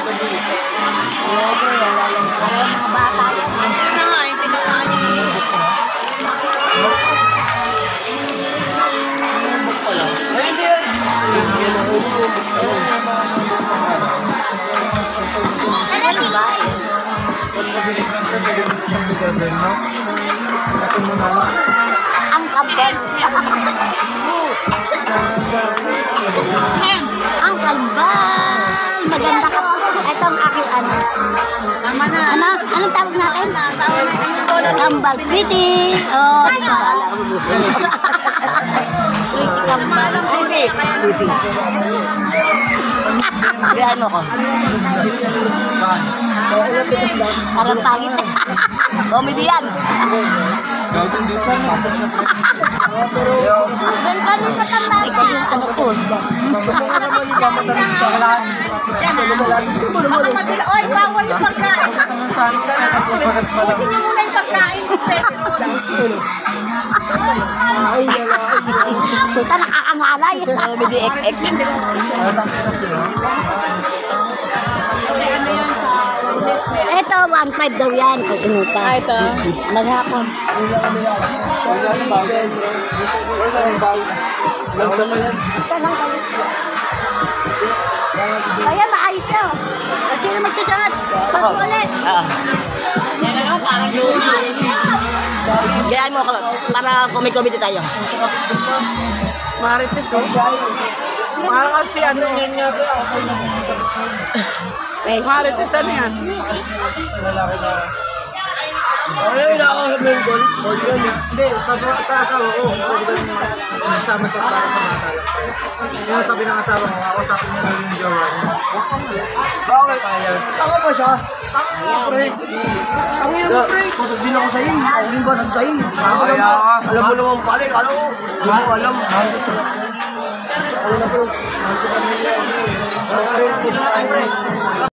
mga bata yan. Ang kambal. Ang kambal. Maganda ka. Ito ang aking ano. Tama na. Ano? Anong tawag natin? Kambal pretty. Oh, kambal. Sisi. Sisi. Gano ko? Parang pangit. Comedy yan. Ikaw yung ano ko. Oy, bawal yung pagkain. Ubusin niyo muna yung pagkain. Kita nakakangalay. Comedy ek-ek. Ito, 1.5 daw yan. Ito. Maghapon. Kaya maayos siya. Kasi na magsusunod. Pag ulit. Yan na parang luma. Gayaan mo ako para kumikobiti tayo. Marites, oh. Parang kasi ano. Marites, ano yan? Ano yung ako sa Bengal? Hindi, sa asawa ko. Kasama siya para sa mga talak. Yung sabi ng asawa ko, ako sabi niya yung jowa niya. Bakit? Ako ba siya? Pre. Ang ina mo, pre. Kusog din ako sa'yo. Ako din ba nag-sa'yo? Alam mo naman pala. Alam mo. Hindi mo alam. Alam na, bro.